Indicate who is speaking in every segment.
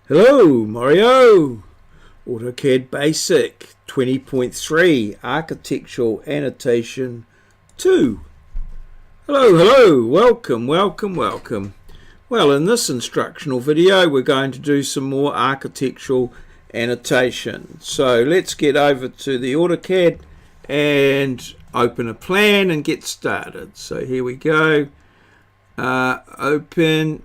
Speaker 1: Hello, Maurieo! AutoCAD Basic 20.3 Architectural Annotation 2. Hello, welcome. Well, in this instructional video we're going to do some more architectural annotation. So let's get over to the AutoCAD and open a plan and get started. So here we go. Open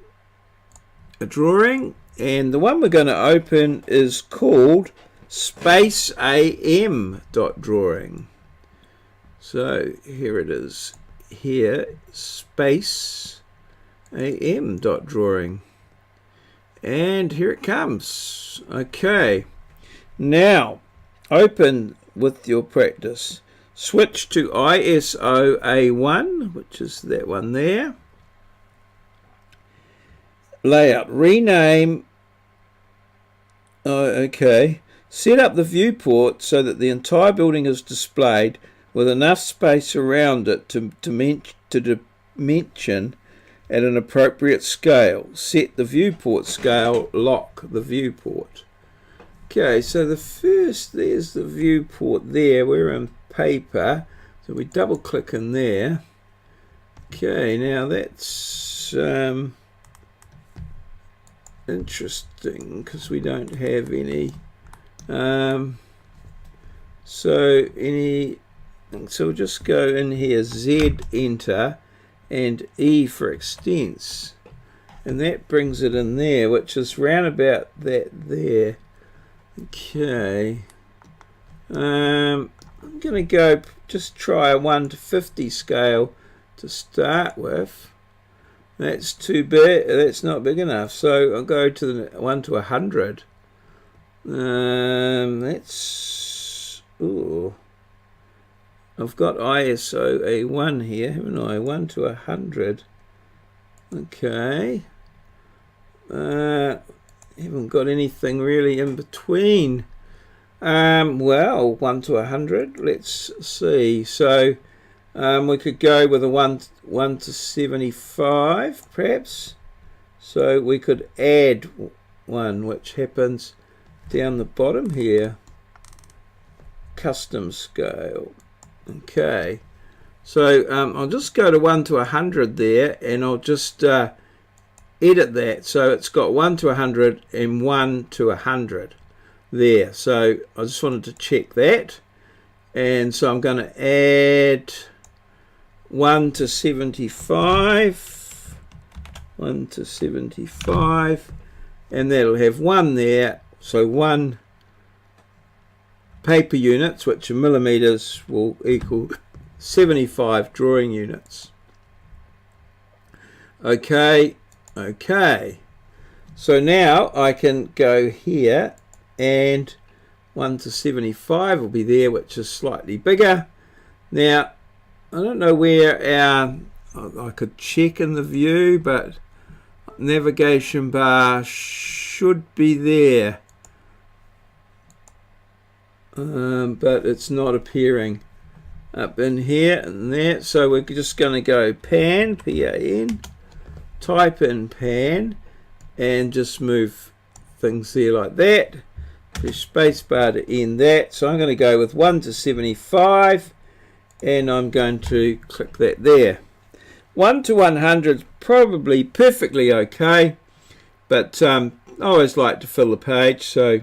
Speaker 1: a drawing. And the one we're going to open is called Space AM drawing. So here it is. Here, Space AM drawing. And here it comes. Okay. Now, open with your practice. Switch to ISO A1, which is that one there. Layout. Rename. Okay. Set up the viewport so that the entire building is displayed with enough space around it to dimension at an appropriate scale. Set the viewport scale. Lock the viewport. Okay, so there's the viewport there. We're in paper, so we double click in there. Okay, now that's interesting because we don't have any so we'll just go in here, Z enter and E for extents, and that brings it in there, which is round about that there. Okay, I'm gonna go just try a 1 to 50 scale to start with. That's too big. That's not big enough. So I'll go to the 1 to 100. That's. Ooh. I've got ISO A1 here, haven't I? 1 to 100. Okay. Haven't got anything really in between. Well, 1 to 100. Let's see. So. We could go with a 1 to 75 perhaps. So we could add one, which happens down the bottom here. Custom scale. Okay. So I'll just go to 1 to 100 there, and I'll just edit that. So it's got 1 to 100 and 1 to 100 there. So I just wanted to check that. And so I'm going to add 1 to 75, 1 to 75, and that'll have 1 there. So 1 paper units, which are millimeters, will equal 75 drawing units. Okay. So now I can go here, and 1 to 75 will be there, which is slightly bigger. Now, I don't know where I could check in the view, but navigation bar should be there, but it's not appearing up in here and there. So we're just going to go pan, P-A-N, type in pan, and just move things there like that. Press spacebar to end that. So I'm going to go with 1 to 75. And I'm going to click that there. 1 to 100 is probably perfectly okay, but I always like to fill the page, so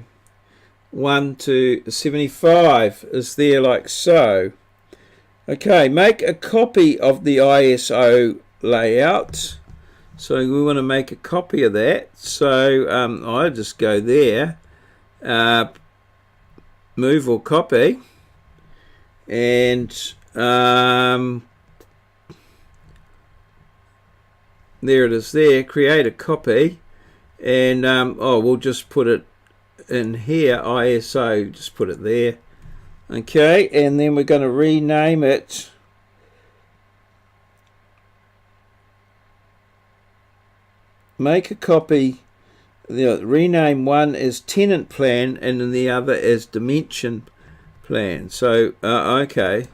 Speaker 1: 1 to 75 is there like so. Okay, make a copy of the ISO layout. So we want to make a copy of that. So I just go there, move or copy, and there it is there, create a copy, and we'll just put it in here, ISO, just put it there. Okay, and then we're going to rename it make a copy. Rename one as tenant plan and then the other as dimension plan. So okay,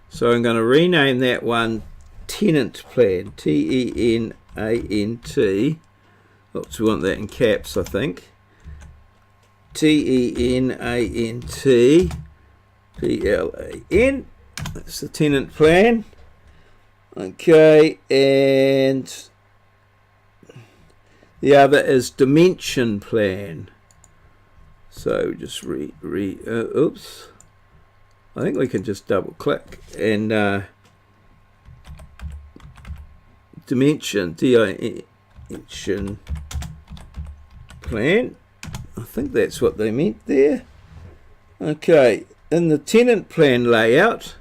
Speaker 1: so I'm going to rename that one tenant plan, T-E-N-A-N-T. Oops, we want that in caps, I think. tenant plan. That's the tenant plan. Okay, and the other is dimension plan. So just oops. I think we can just double click and dimension plan. I think that's what they meant there. Okay, in the tenant plan layout.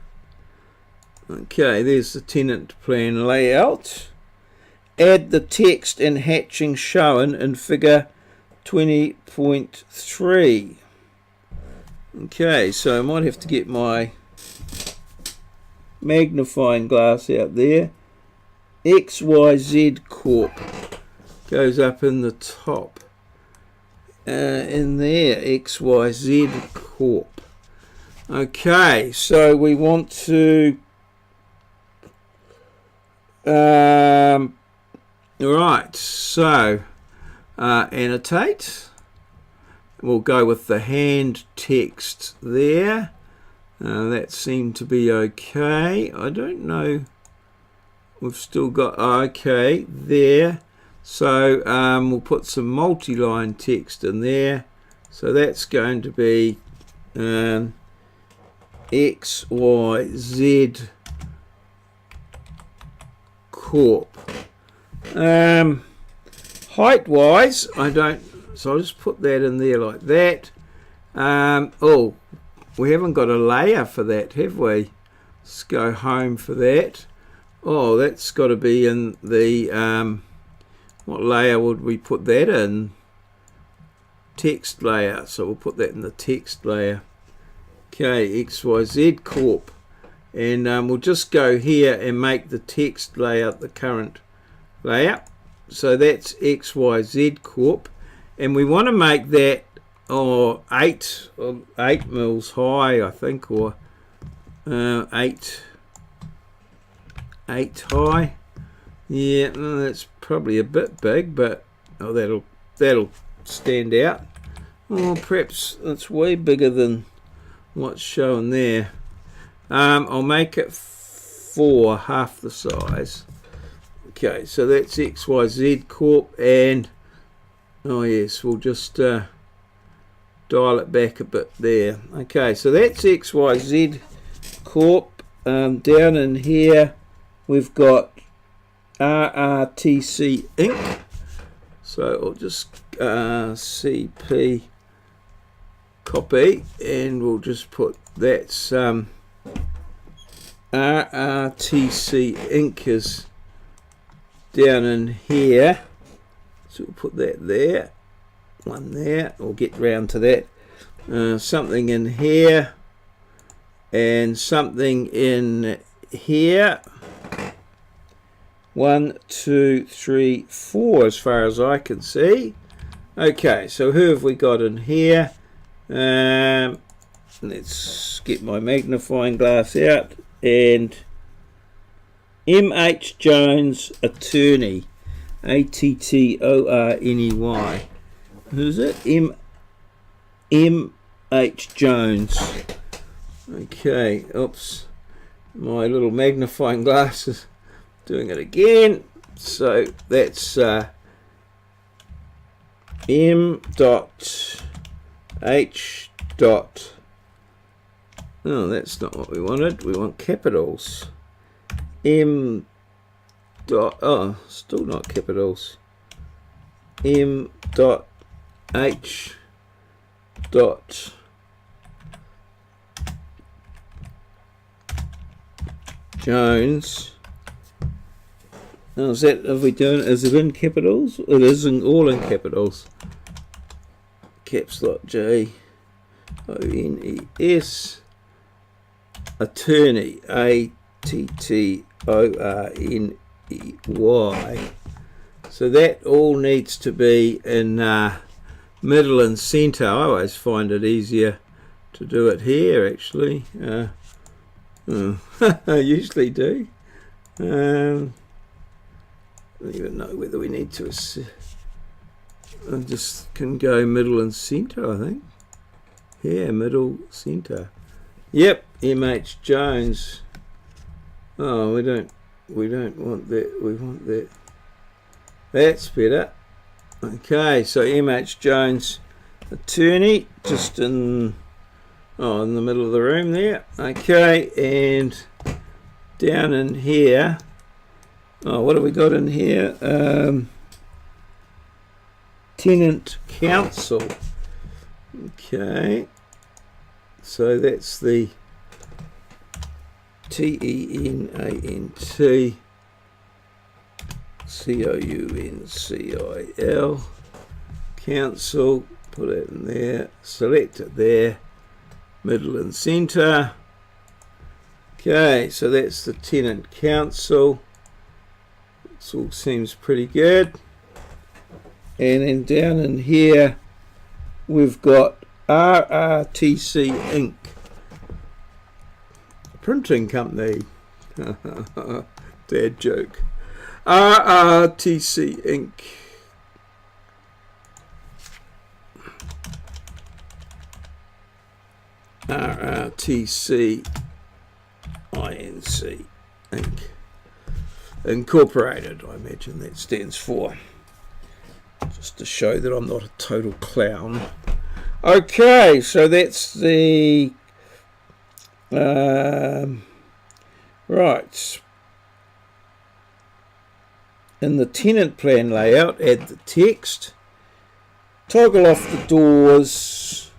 Speaker 1: Okay, there's the tenant plan layout. Add the text and hatching shown in figure 20.3. Okay, so I might have to get my magnifying glass out there. XYZ Corp goes up in the top. In there, XYZ Corp. Okay, so we want to right, so annotate. We'll go with the hand text there. That seemed to be okay. I don't know. We've still got okay there. So we'll put some multi-line text in there. So that's going to be XYZ Corp. Height wise, I don't, so I'll just put that in there like that. Oh, we haven't got a layer for that, have we? Let's go home for that. Oh, that's got to be in the what layer would we put that in? Text layer. So we'll put that in the text layer. Okay, XYZ Corp. And we'll just go here and make the text layout the current layout. So that's XYZ Corp. And we want to make that 8 mils high, I think, or 8 high. Yeah, that's probably a bit big, but that'll stand out. Oh, perhaps it's way bigger than what's shown there. I'll make it 4, half the size. Okay, so that's XYZ Corp, and oh yes, we'll just dial it back a bit there. Okay, so that's XYZ Corp. Down in here we've got RRTC Inc. So I'll just CP copy, and we'll just put that's RRTC Inc. is down in here. So we'll put that there, one there. We'll get round to that. Something in here and something in here. 1, 2, 3, 4 as far as I can see. Okay, so who have we got in here? Let's get my magnifying glass out, and M.H. Jones, attorney. ATTORNEY. Who's it? M.H. Jones. Okay, oops. My little magnifying glass is doing it again. So that's M.H. Oh, that's not what we wanted. We want capitals. M. Oh, still not capitals. M.H. Jones. Oh, is that, are we doing, is it in capitals? It is all in capitals. Caps lock J O N E S. Attorney, ATTORNEY. So that all needs to be in middle and center. I always find it easier to do it here, actually. I usually do. I don't even know whether we need to. I just can go middle and center, I think. Yeah, middle, center. Yep, MH Jones. Oh, we don't want that. We want that. That's better. Okay, so MH Jones, attorney, just in the middle of the room there. Okay, and down in here. Oh, what have we got in here? Tenant council. Okay, so that's the TENANT COUNCIL council. Put it in there. Select it there. Middle and center. Okay, so that's the tenant council. This all seems pretty good. And then down in here we've got RRTC Inc. Printing company. Dad joke. RRTC Inc. RRTC INC Inc. Incorporated, I imagine that stands for. Just to show that I'm not a total clown. Okay, so that's the right. In the tenant plan layout, add the text, toggle off the doors,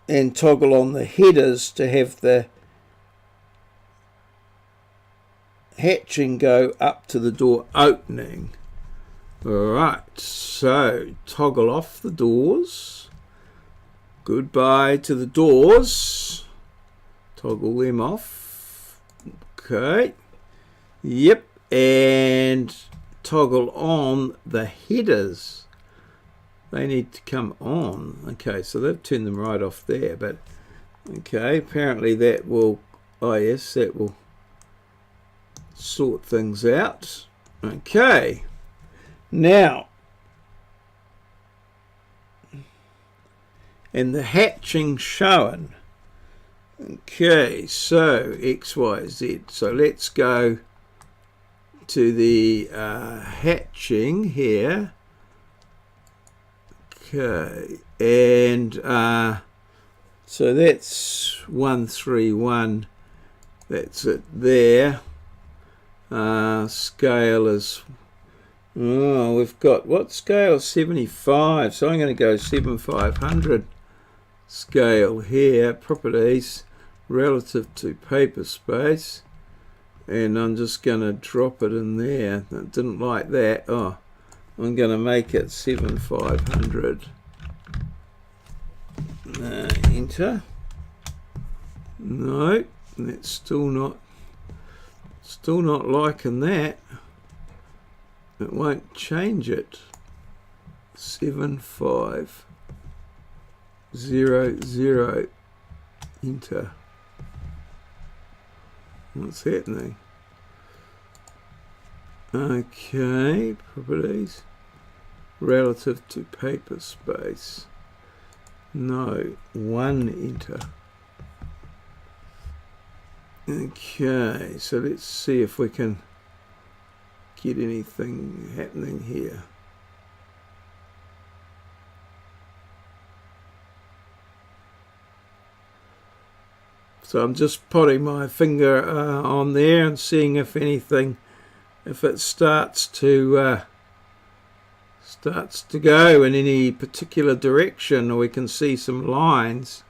Speaker 1: and toggle on the headers to have the hatching go up to the door opening. Alright, so toggle off the doors. Goodbye to the doors. Toggle them off. Okay. Yep, and toggle on the headers. They need to come on. Okay, so they've turned them right off there, but okay, apparently that will, oh yes, that will sort things out. Okay, now, and the hatching shown. Okay, so X, Y, Z. So let's go to the hatching here. Okay, and so that's 131. That's it there. Scale is, oh, we've got, what scale? 75. So I'm going to go 7500 scale here. Properties relative to paper space. And I'm just going to drop it in there. I didn't like that. Oh, I'm going to make it 7500. Enter. No, that's still not liking that. It won't change it. 7500. Enter. What's happening? Okay, properties relative to paper space. No, 1 enter. Okay, so let's see if we can get anything happening here. So I'm just putting my finger on there and seeing if anything, if it starts to go in any particular direction, or we can see some lines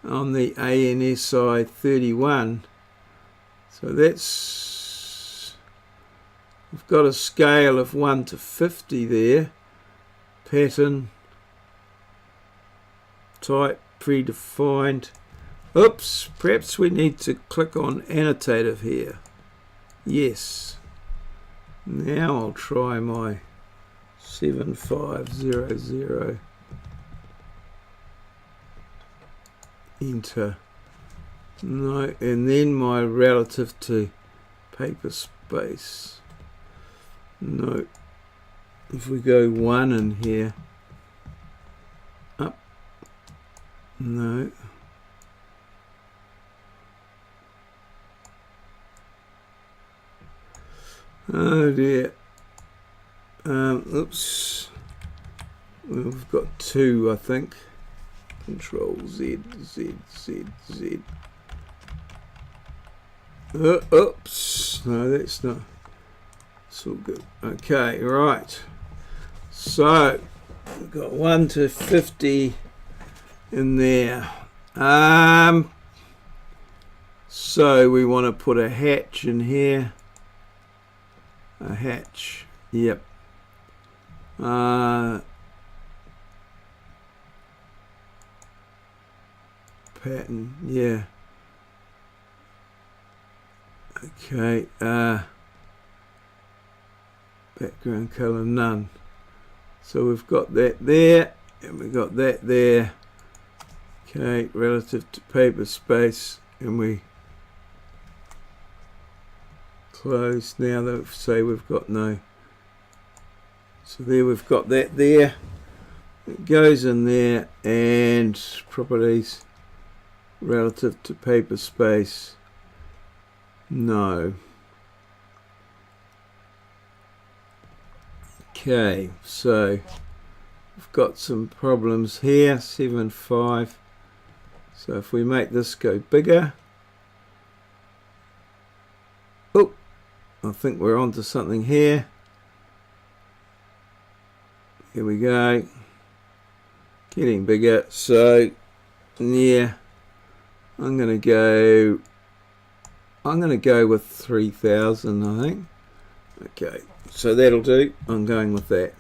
Speaker 1: on the ANSI 31. So that's, we've got a scale of 1 to 50 there. Pattern, type, predefined. Oops, perhaps we need to click on annotative here. Yes. Now I'll try my 7500. Enter. No, and then my relative to paper space. No. if we go 1 in here, up, no, oh dear, oops, we've got 2, I think. Control Z, Z, Z, Z. Oops, no, that's not. It's all good. Okay, right. So we've got 1 to 50 in there. So we want to put a hatch in here. A hatch. Yep. Pattern. Yeah. Okay. Background color none. So we've got that there, and we've got that there. Okay, relative to paper space, and we close. Now that say we've got no. So there we've got that there. It goes in there, and properties relative to paper space. No. Okay, so we've got some problems here. 7.5. So if we make this go bigger, oh, I think we're onto something here. Here we go. Getting bigger. So yeah, I'm gonna go with 3,000, I think. Okay, so that'll do. I'm going with that.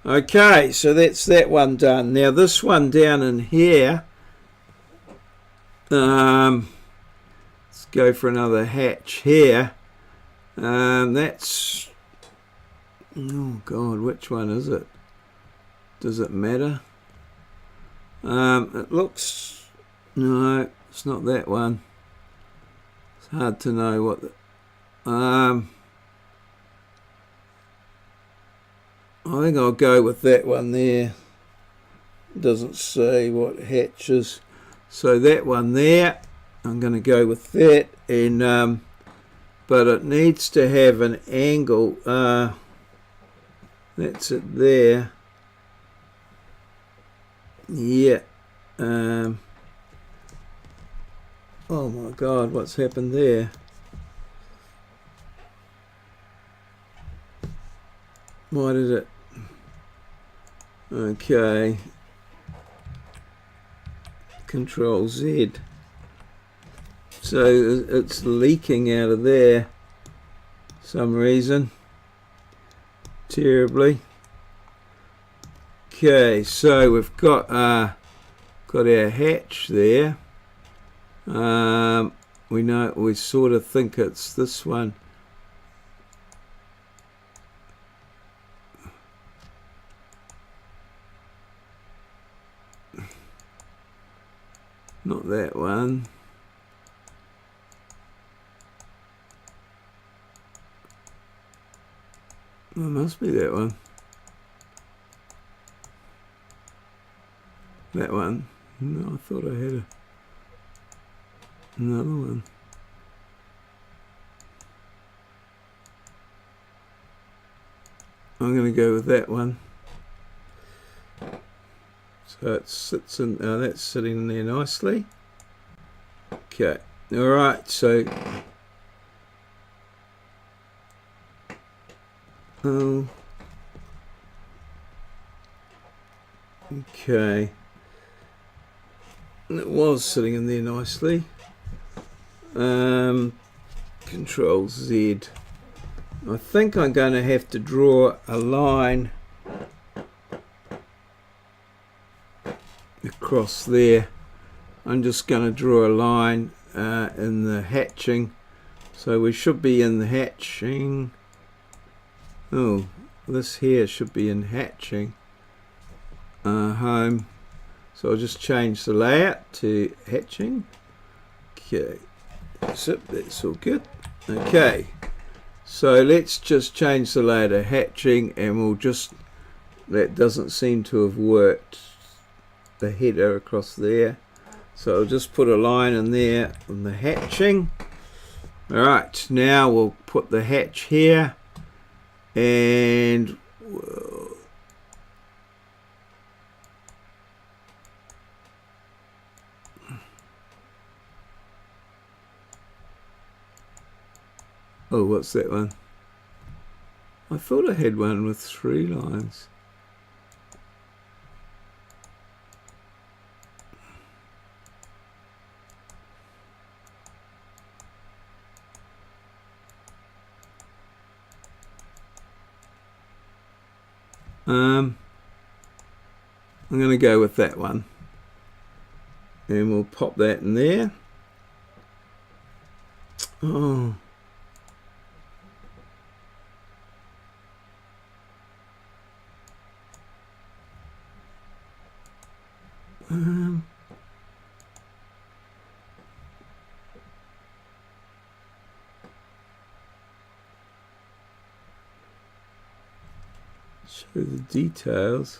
Speaker 1: Okay, so that's that one done. Now this one down in here, let's go for another hatch here. That's, oh god, which one is it? Does it matter? It looks, no, it's not that one. It's hard to know what the, I think I'll go with that one there. It doesn't say what hatch is. So that one there, I'm going to go with that. And but it needs to have an angle. That's it there. Yeah. Oh my god, what's happened there? Why did it? Okay. Control Z. So it's leaking out of there some reason. Terribly. Okay, so we've got our hatch there. We know, we sort of think it's this one. Not that one. It must be that one. That one. No, I thought I had another one. I'm going to go with that one. So it sits in, that's sitting in there nicely. Okay, alright, so okay, and it was sitting in there nicely. Control Z. I think I'm going to have to draw a line across there. I'm just going to draw a line in the hatching, so we should be in the hatching. Oh, this here should be in hatching. Home. So I'll just change the layout to hatching. Okay, so that's all good. Okay, So let's just change the layer to hatching, and we'll just, that doesn't seem to have worked, the header across there. So I'll just put a line in there on the hatching. Alright, now we'll put the hatch here, and oh, what's that one? I thought I had one with 3 lines. I'm going to go with that one, and we'll pop that in there. Oh. Show the details.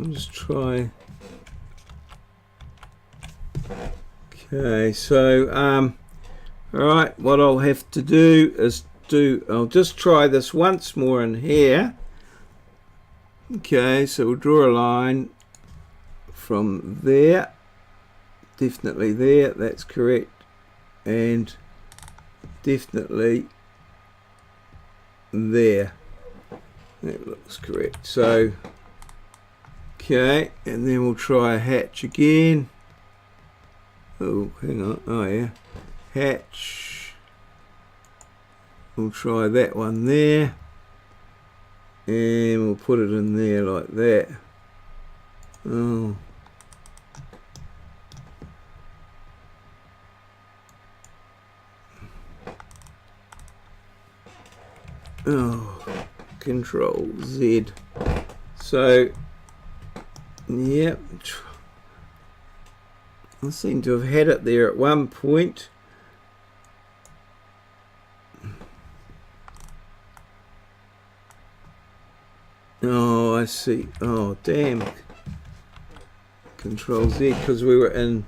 Speaker 1: I'll just try. Okay, so alright, what I'll have to do is I'll just try this once more in here. Okay, so we'll draw a line from there, definitely there, that's correct, and definitely there, that looks correct. So okay, and then we'll try a hatch again. Oh, hang on, oh yeah, hatch, we'll try that one there, and we'll put it in there like that. Oh, oh, Control Z. So yep, I seem to have had it there at one point. Oh, I see. Oh, damn. Control Z, because we were in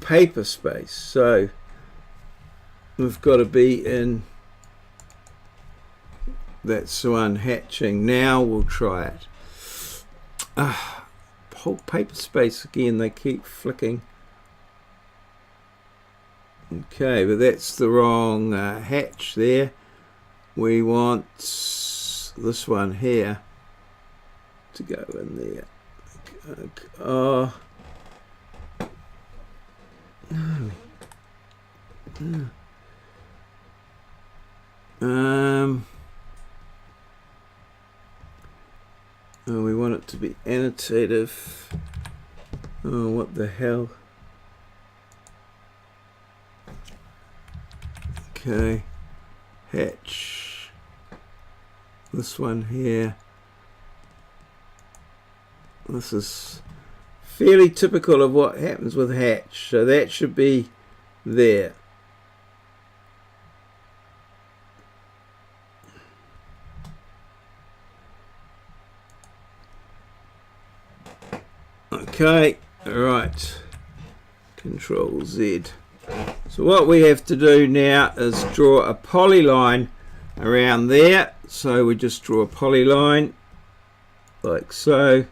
Speaker 1: paper space. So we've got to be in, that's the one, hatching. Now we'll try it. Whole paper space again, they keep flicking. Okay, but that's the wrong hatch there. We want this one here to go in there. Oh no. Oh, we want it to be annotative. Oh, what the hell? Okay, hatch. This one here. This is fairly typical of what happens with hatch. So that should be there. Okay, alright. Control Z. So what we have to do now is draw a polyline around there. So we just draw a polyline like so,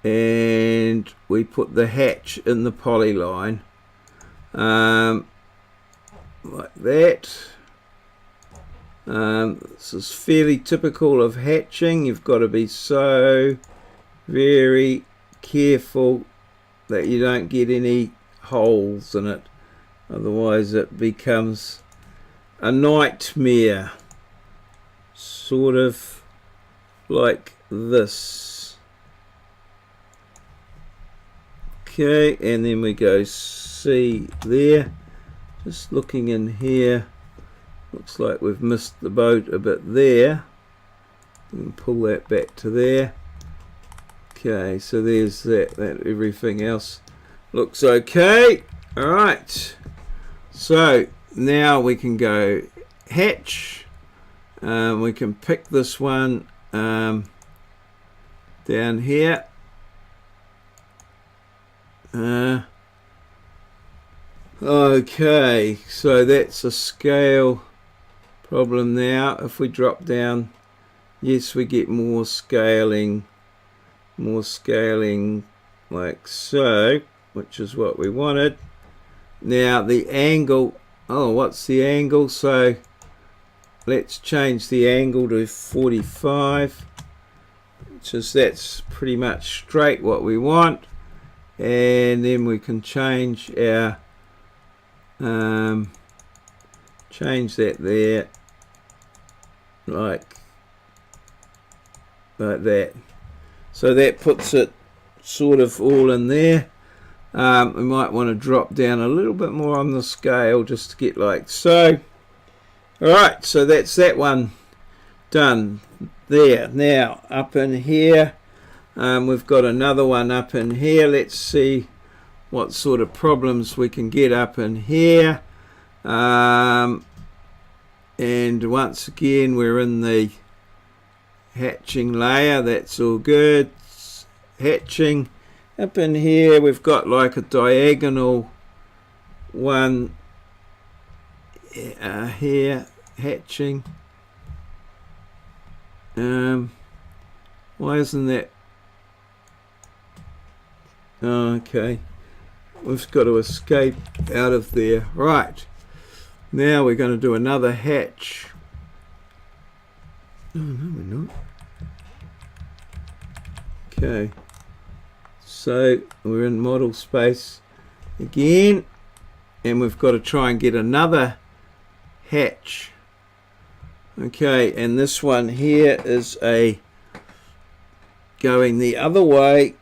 Speaker 1: and we put the hatch in the polyline like that. This is fairly typical of hatching. You've got to be so very careful that you don't get any holes in it, otherwise it becomes a nightmare, sort of like this. Okay, and then we go C there. Just looking in here, looks like we've missed the boat a bit there. We can pull that back to there. Okay, so there's that everything else looks okay. Alright, so now we can go hatch. We can pick this one down here. Okay, so that's a scale problem now. If we drop down, yes, we get more scaling like so, which is what we wanted. Now the angle, oh, what's the angle? So let's change the angle to 45, which is, that's pretty much straight what we want. And then we can change our change that there like that. So that puts it sort of all in there. We might want to drop down a little bit more on the scale just to get like so. Alright, so that's that one done there. Now up in here, we've got another one up in here. Let's see what sort of problems we can get up in here. And once again, we're in the hatching layer. That's all good. Hatching. Up in here, we've got like a diagonal one here, hatching. Why isn't that? Okay. We've got to escape out of there. Right. Now we're going to do another hatch. Oh, no, we're not. Okay. So we're in model space again. And we've got to try and get another hatch. Okay. And this one here is a going the other way,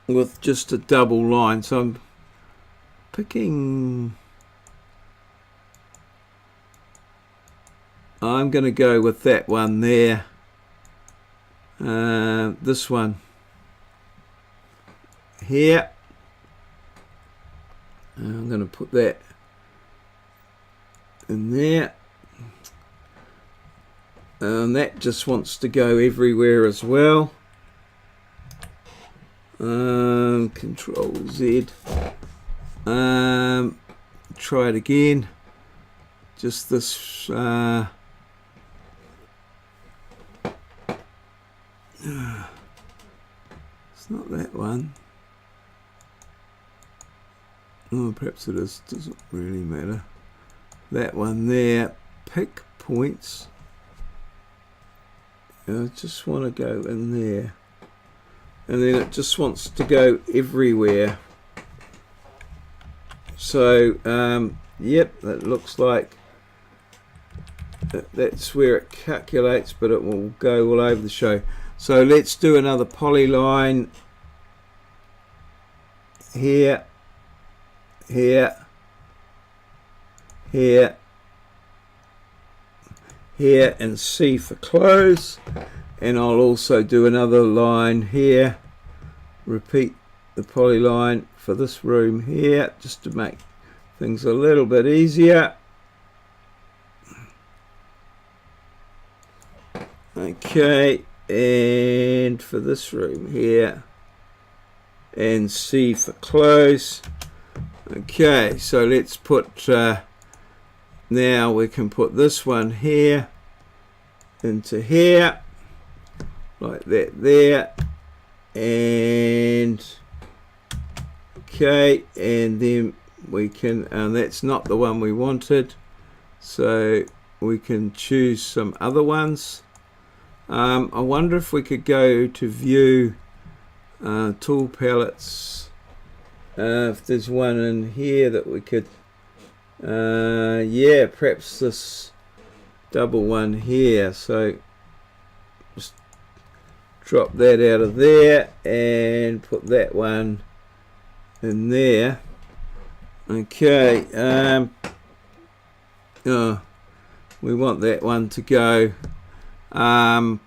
Speaker 1: with just a double line. So I'm picking, I'm going to go with that one there. This one here. I'm going to put that in there. And that just wants to go everywhere as well. Control Z. Try it again. Just this. It's not that one. Oh, perhaps it is. Doesn't really matter. That one there. Pick points. I just want to go in there. And then it just wants to go everywhere. So, yep, that looks like that's where it calculates, but it will go all over the show. So let's do another polyline here, here, here, here, and C for close. And I'll also do another line here, repeat the polyline for this room here, just to make things a little bit easier. Okay, and for this room here, and C for close. Okay, so let's put, now we can put this one here into here. Like that there, and okay, and then we can, and that's not the one we wanted, so we can choose some other ones. I wonder if we could go to view tool palettes, if there's one in here that we could, yeah, perhaps this double one here. So drop that out of there and put that one in there. Okay, oh, we want that one to go an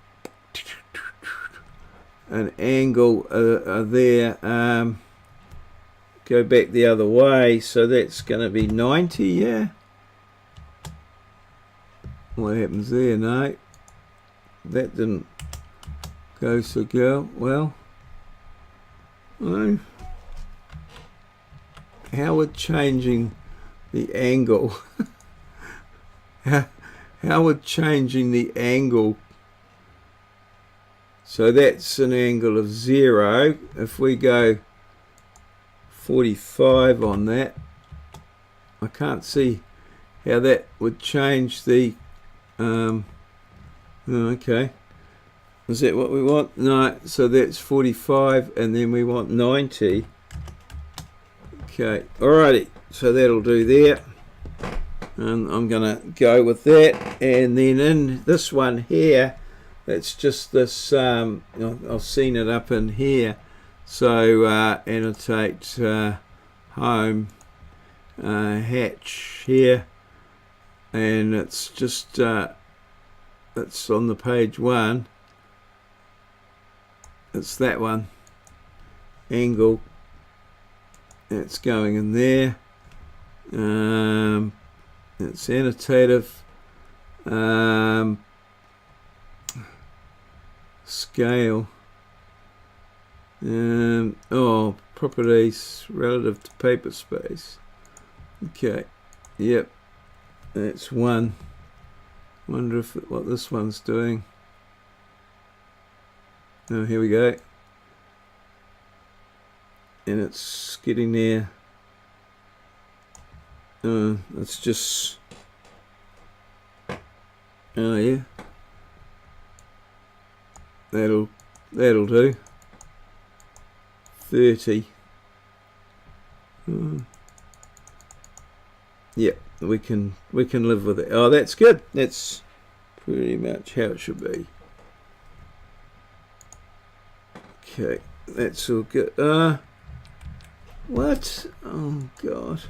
Speaker 1: angle there, go back the other way, so that's going to be 90. Yeah, what happens there? No, that didn't go so well. No. How would changing the angle how would changing the angle, so that's an angle of 0. If we go 45 on that, I can't see how that would change the okay, is that what we want? No, so that's 45 and then we want 90. Okay, alrighty, so that'll do there, and I'm gonna go with that. And then in this one here, it's just this I've seen it up in here, so annotate home hatch here, and it's just it's on the page 1, it's that one, angle, it's going in there. It's annotative, scale, oh, properties relative to paper space. Okay, yep, that's 1. Wonder if what this one's doing. Oh, here we go. And it's getting there. It's just, oh yeah, that'll do. 30. Yep, we can live with it. Oh, that's good. That's pretty much how it should be. Okay, that's all good. What? Oh God.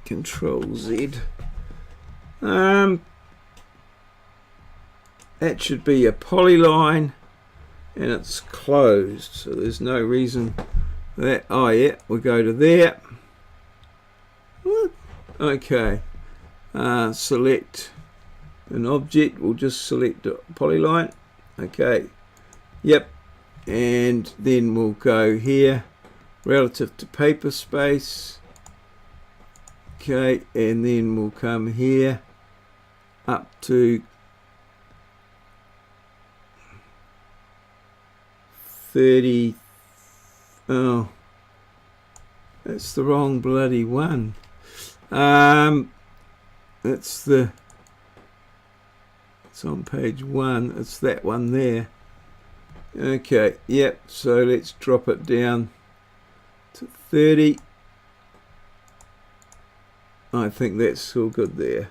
Speaker 1: Control Z. That should be a polyline, and it's closed, so there's no reason that. Oh yeah, we'll go to there. What? Okay. Select an object. We'll just select a polyline. Okay. Yep. And then we'll go here, relative to paper space. Okay, and then we'll come here up to 30. Oh, that's the wrong bloody one. It's on page 1. It's that one there. Okay, yep. So let's drop it down to 30. I think that's all good there.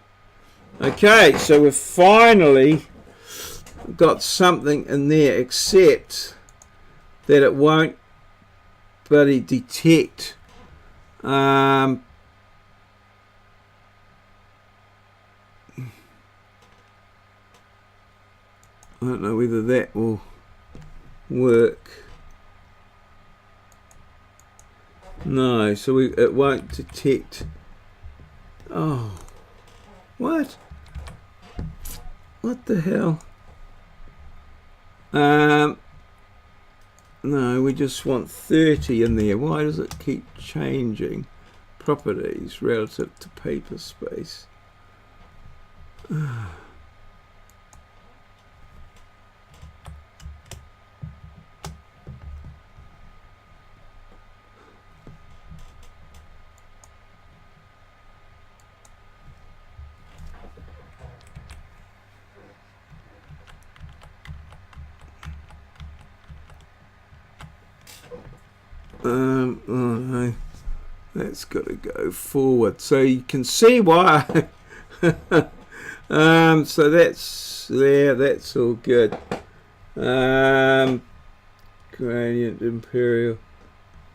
Speaker 1: Okay, so we've finally got something in there, except that it won't bloody detect I don't know whether that will work. No, so it won't detect. Oh, what? What the hell? No, we just want 30 in there. Why does it keep changing? Properties relative to paper space. Oh no, that's got to go forward, so you can see why. So that's there, that's all good. Gradient, imperial,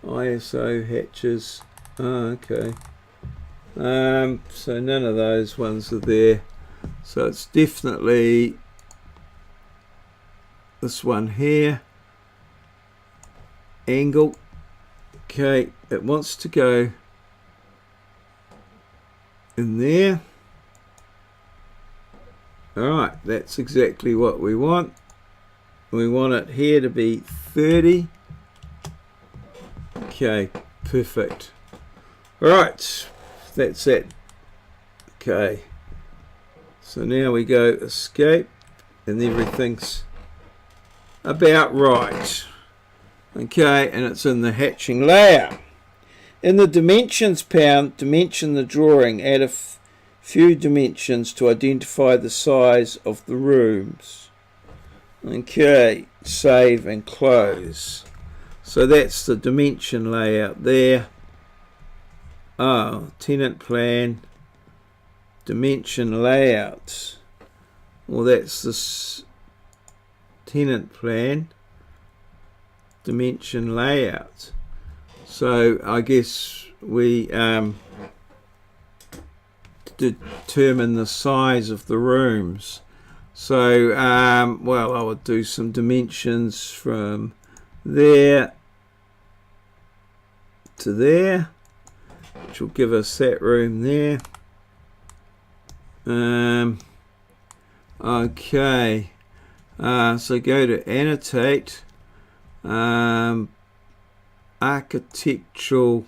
Speaker 1: ISO, hatches. Okay. So none of those ones are there. So it's definitely this one here. Angle. Okay, it wants to go in there. Alright, that's exactly what we want. We want it here to be 30. Okay, perfect. Alright, that's it. Okay, so now we go escape and everything's about right. Okay, and it's in the hatching layer. In the dimensions panel, dimension the drawing, add a few dimensions to identify the size of the rooms. Okay, save and close. So that's the dimension layout there. Oh, tenant plan, dimension layout. Well, that's the tenant plan, dimension layout. So I guess we determine the size of the rooms. So well, I would do some dimensions from there to there, which will give us that room there. Okay, so go to annotate, architectural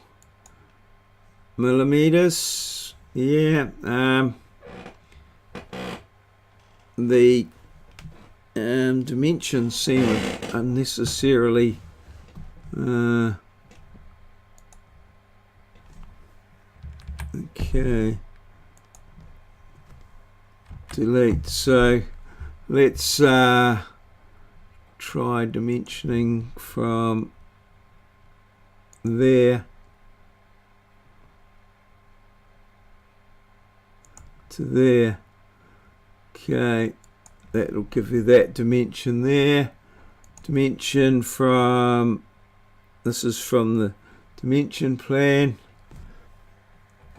Speaker 1: millimeters. Yeah, the dimensions seem unnecessarily okay, delete. So let's try dimensioning from there to there. Okay, that'll give you that dimension there. Dimension from, this is from the dimension plan.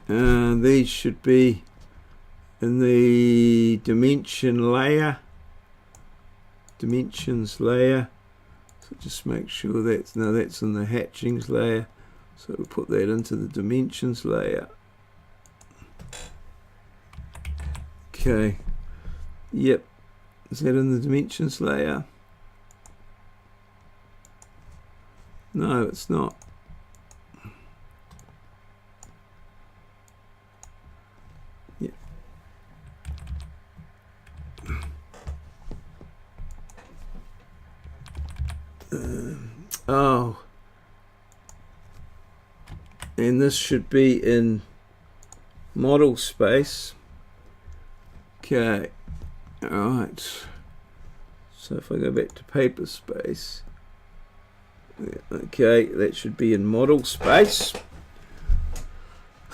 Speaker 1: These should be in the dimension layer, dimensions layer. So just make sure that's, no, that's in the hatchings layer. So we'll put that into the dimensions layer. Okay. Yep. Is that in the dimensions layer? No, it's not. Yep. Oh. And this should be in model space. Okay. Alright. So if I go back to paper space, okay, that should be in model space.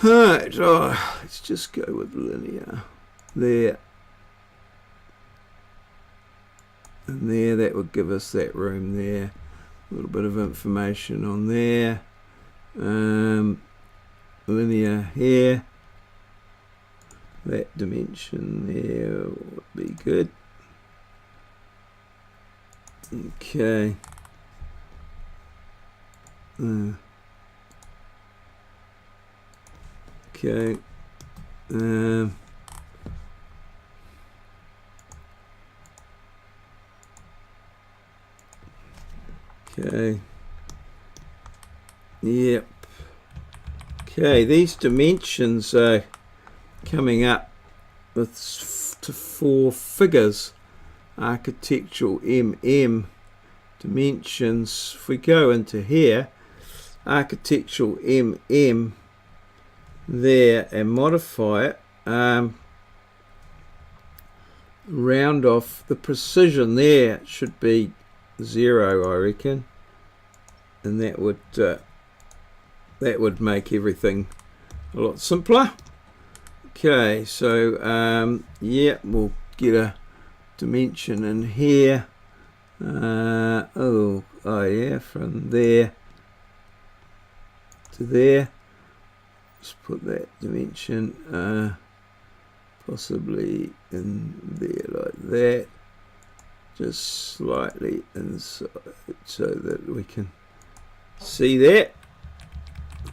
Speaker 1: Alright, let's just go with linear there. And there, that would give us that room there. A little bit of information on there. Linear here. That dimension there would be good. Okay. Okay. Okay. Yep. Okay, these dimensions are coming up with 4 figures. Architectural dimensions. If we go into here, architectural there and modify it, round off the precision there should be 0, I reckon, and that would make everything a lot simpler. Okay, so yeah, we'll get a dimension in here. Oh yeah, from there to there. Just put that dimension possibly in there like that, just slightly inside so that we can see that.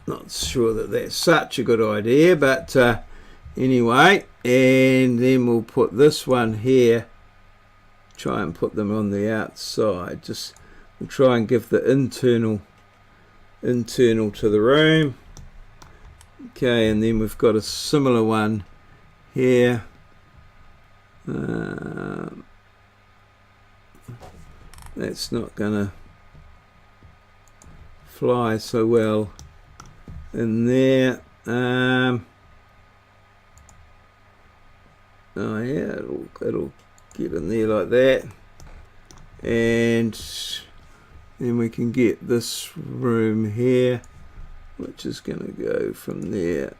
Speaker 1: Not sure that that's such a good idea, but anyway, and then we'll put this one here, try and put them on the outside. Just we'll try and give the internal to the room. Okay, and then we've got a similar one here. That's not gonna fly so well in there. Oh yeah, it'll get in there like that, and then we can get this room here, which is going to go from there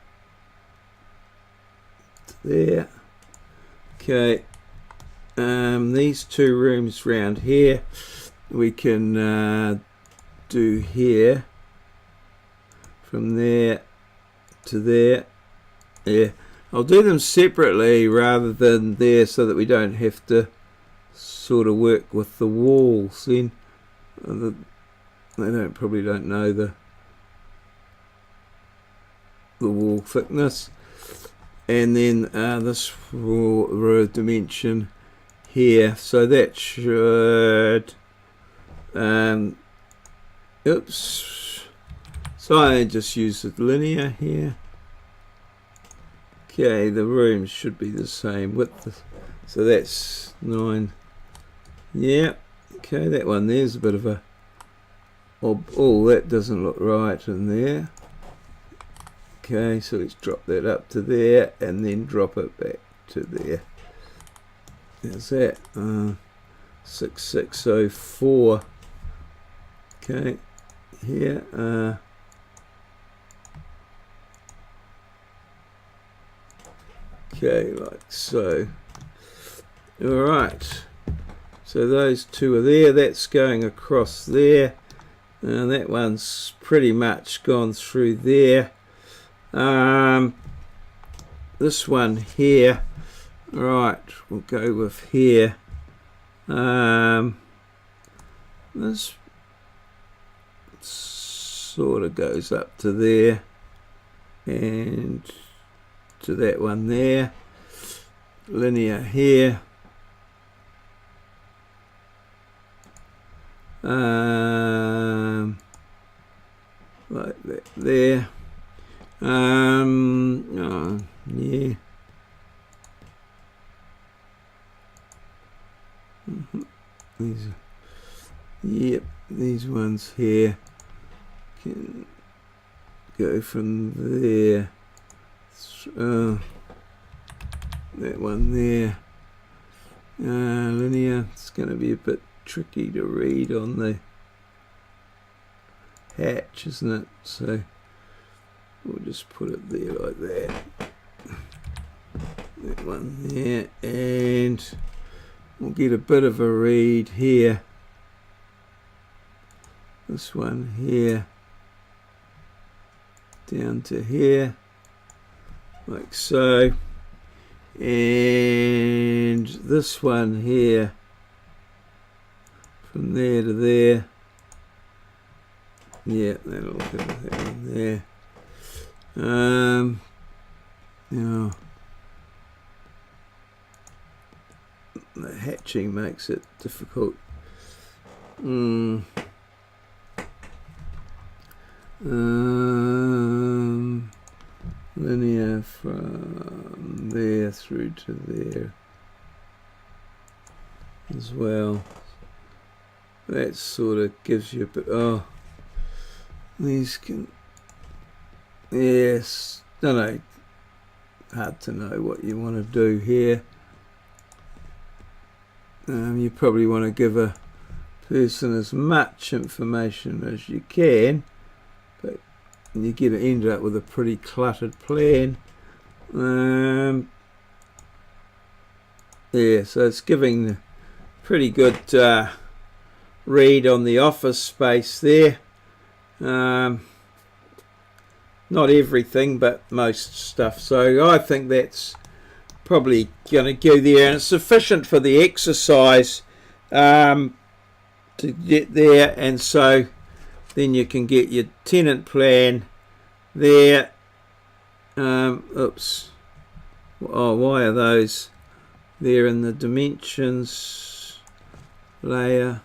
Speaker 1: to there. Okay, these two rooms round here we can do here, from there to there. Yeah, I'll do them separately rather than there, so that we don't have to sort of work with the walls. Then they probably don't know the wall thickness. And then this row dimension here, so that should oops, so I just use the linear here. Okay, the rooms should be the same width, so that's 9. Yeah, okay, that one there's a bit of a oh, that doesn't look right in there. Okay, so let's drop that up to there and then drop it back to there. There's that. 6604. Okay, here. Okay, like so. Alright. So those two are there. That's going across there. And that one's pretty much gone through there. This one here, right, we'll go with here. This sort of goes up to there and to that one there. Linear here. Like that there. Oh, yeah. These are, yep, these ones here can go from there. That one there. Linear. It's going to be a bit tricky to read on the hatch, isn't it? So we'll just put it there like that. That one there, and we'll get a bit of a read here. This one here, down to here, like so. And this one here, from there to there. Yeah, that'll go with that one there. You know, the hatching makes it difficult. Linear from there through to there as well. That sort of gives you a bit. Oh, these can. Yes, don't know. Hard to know what you want to do here. You probably want to give a person as much information as you can, but you end up with a pretty cluttered plan. Yeah, so it's giving pretty good read on the office space there. Not everything, but most stuff. So I think that's probably going to go there, and it's sufficient for the exercise to get there. And so then you can get your tenant plan there. Oops. Oh, why are those there in the dimensions layer?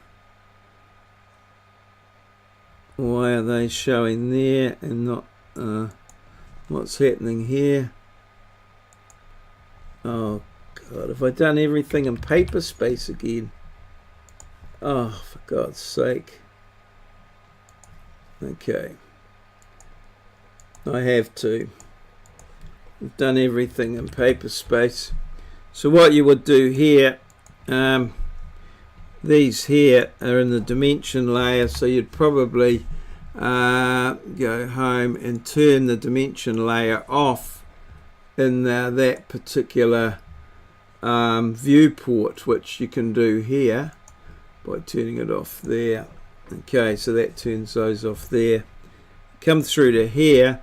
Speaker 1: Why are they showing there and not what's happening here? Oh God, have I done everything in paper space again? Oh, for God's sake. Okay. I have to. I've done everything in paper space. So what you would do here, these here are in the dimension layer, so you'd probably go home and turn the dimension layer off in that particular viewport, which you can do here by turning it off there. Okay, so that turns those off there. Come through to here.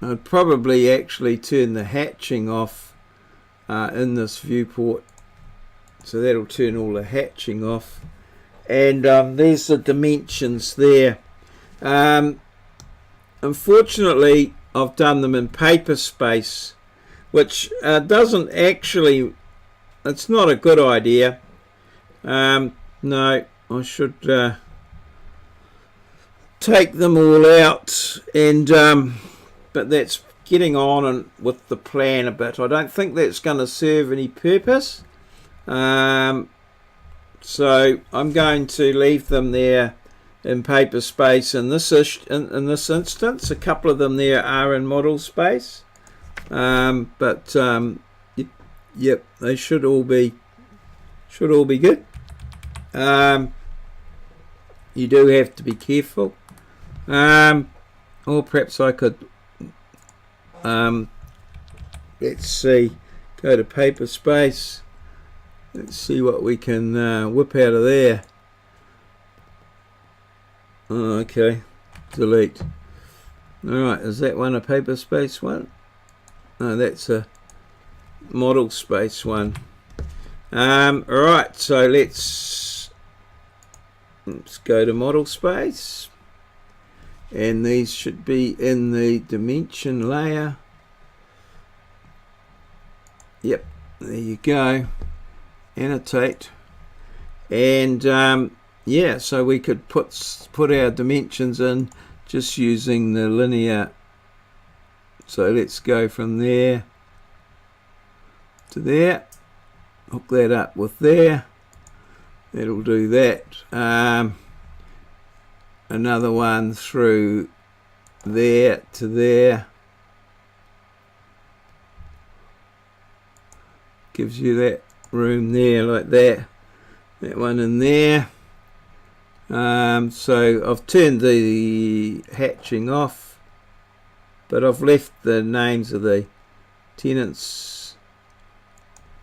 Speaker 1: I'd probably actually turn the hatching off in this viewport, so that'll turn all the hatching off. And there's the dimensions there. Unfortunately, I've done them in paper space, which doesn't actually, it's not a good idea. No, I should take them all out, and but that's getting on and with the plan a bit. I don't think that's going to serve any purpose, so I'm going to leave them there in paper space in this instance. A couple of them there are in model space, but yep, they should all be good. You do have to be careful, or perhaps I could let's see, go to paper space, let's see what we can whip out of there. Oh, okay, delete. Alright, is that one a paper space one? No, that's a model space one. Alright, so let's go to model space, and these should be in the dimension layer. Yep, there you go. Annotate, and yeah, so we could put our dimensions in just using the linear. So let's go from there to there, hook that up with there, that'll do that. Another one through there to there, gives you that room there like that. That one in there. So I've turned the hatching off, but I've left the names of the tenants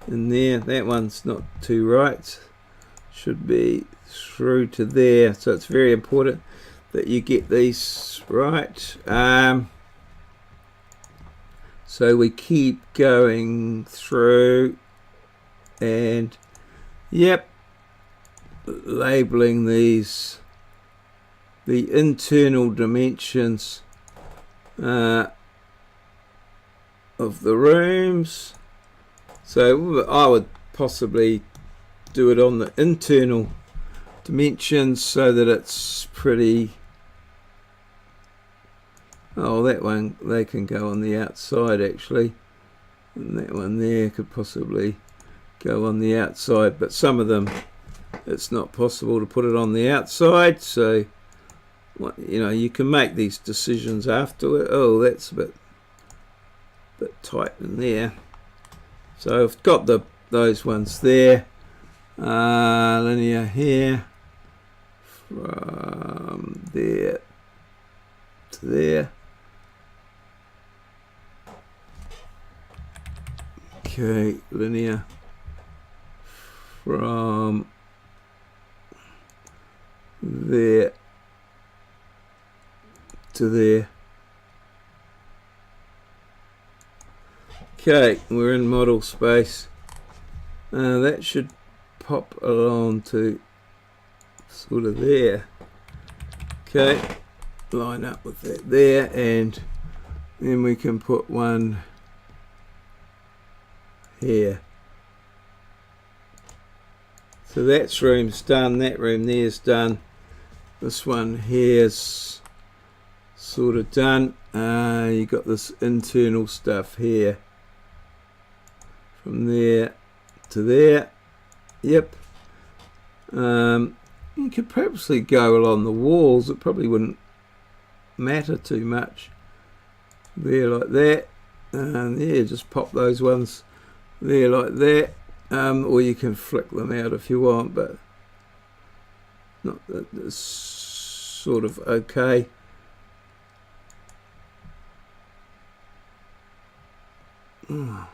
Speaker 1: in there. That one's not too right, should be through to there. So it's very important that you get these right. So we keep going through, and yep, labeling these the internal dimensions of the rooms. So I would possibly do it on the internal dimensions so that it's pretty. Oh, that one, they can go on the outside actually, and that one there could possibly go on the outside, but some of them it's not possible to put it on the outside. So you know, you can make these decisions afterward. Oh, that's a bit tight in there. So I've got those ones there, linear here, from there to there. Okay, linear from there to there. Okay, we're in model space. That should pop along to sort of there. Okay, line up with that there, and then we can put one here. So that's room's done, that room there's done. This one here's sort of done. You got this internal stuff here. From there to there. Yep. You could purposely go along the walls. It probably wouldn't matter too much. There like that. And yeah, just pop those ones there like that. Or you can flick them out if you want, but not that it's sort of okay. Oh.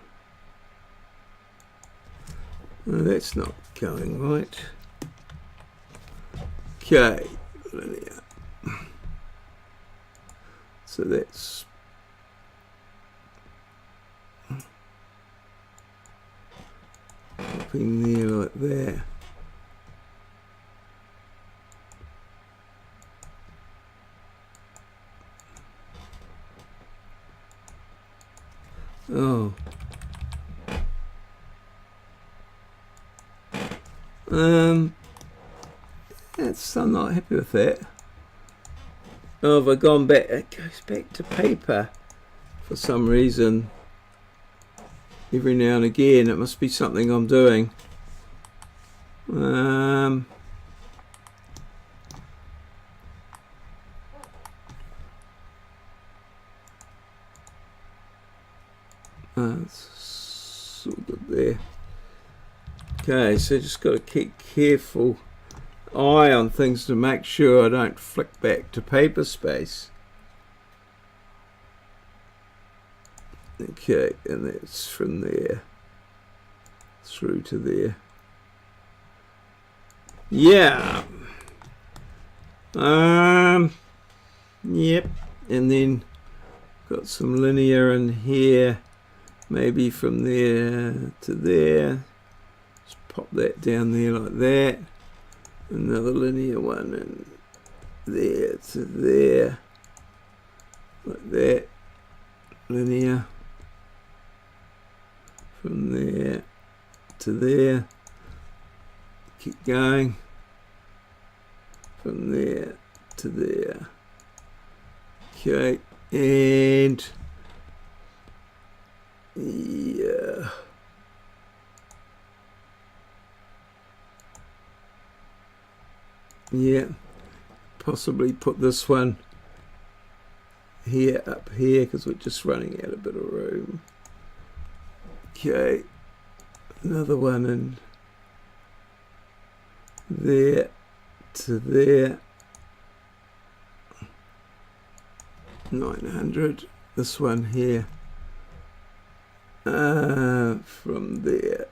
Speaker 1: No, that's not going right. Okay, linear. So that's popping there like that. Oh. I'm not happy with that. Oh, have I gone back? It goes back to paper for some reason. Every now and again, it must be something I'm doing. It's sort of there. Okay, so just got to keep careful eye on things to make sure I don't flick back to paper space. Okay, and that's from there through to there. Yeah. Yep. And then got some linear in here, maybe from there to there. Just pop that down there like that. Another linear one and there to there, like that. Linear from there to there. Keep going from there to there. Okay, and yeah. Yeah, possibly put this one here up here because we're just running out a bit of room. Okay, another one in there to there. 900. This one here from there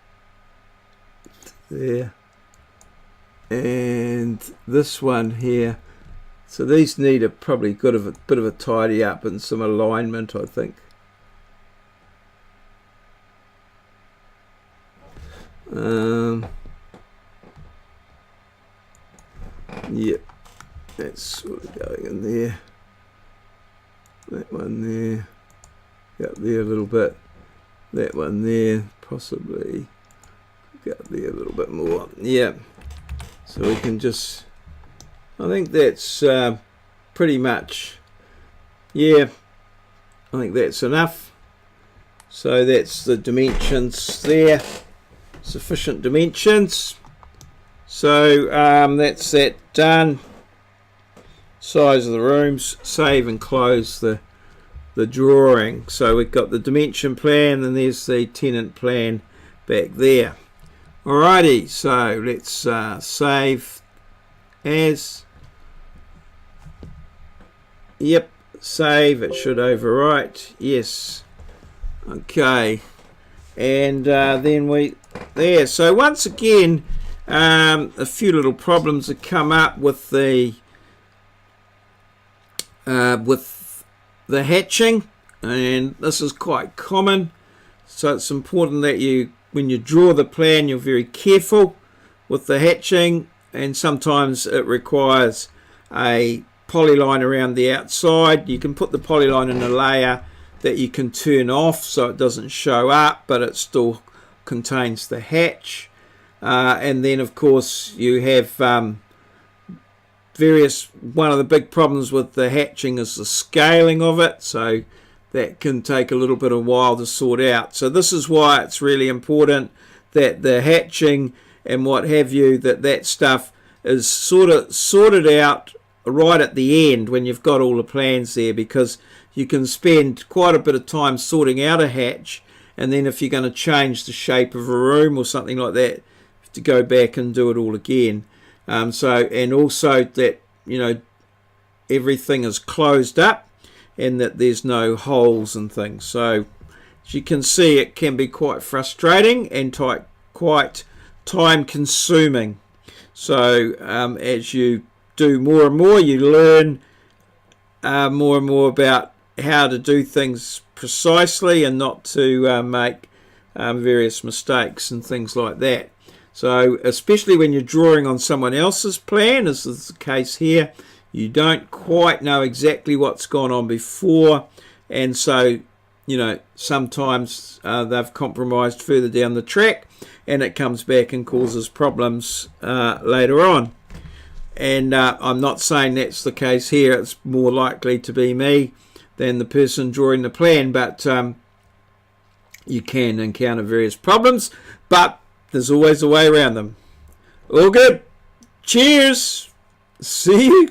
Speaker 1: to there. And this one here, so these need a probably got a bit of a tidy up and some alignment, I think. Yep, that's sort of going in there. That one there, up there a little bit. That one there, possibly go up there a little bit more. Yeah. So we can just, I think that's pretty much, yeah, I think that's enough. So that's the dimensions there, sufficient dimensions. So that's that done. Size of the rooms, save and close the drawing. So we've got the dimension plan and there's the tenant plan back there. Alrighty, so let's save as. Yep, save. It should overwrite. Yes. Okay, and then we there. So once again, A few little problems that come up with the hatching, and this is quite common. So it's important that you, when you draw the plan, you're very careful with the hatching, and sometimes it requires a polyline around the outside. You can put the polyline in a layer that you can turn off so it doesn't show up, but it still contains the hatch. And then of course you have one of the big problems with the hatching is the scaling of it, so that can take a little bit of while to sort out. So this is why it's really important that the hatching and what have you, that stuff is sort of sorted out right at the end when you've got all the plans there, because you can spend quite a bit of time sorting out a hatch, and then if you're going to change the shape of a room or something like that, you have to go back and do it all again. And also that, you know, everything is closed up and that there's no holes and things. So as you can see, it can be quite frustrating and quite time consuming. So as you do more and more, you learn more and more about how to do things precisely and not to make various mistakes and things like that. So especially when you're drawing on someone else's plan, as is the case here, you don't quite know exactly what's gone on before, and so, you know, sometimes they've compromised further down the track and it comes back and causes problems later on. And I'm not saying that's the case here. It's more likely to be me than the person drawing the plan, but you can encounter various problems, but there's always a way around them. All good. Cheers. See you.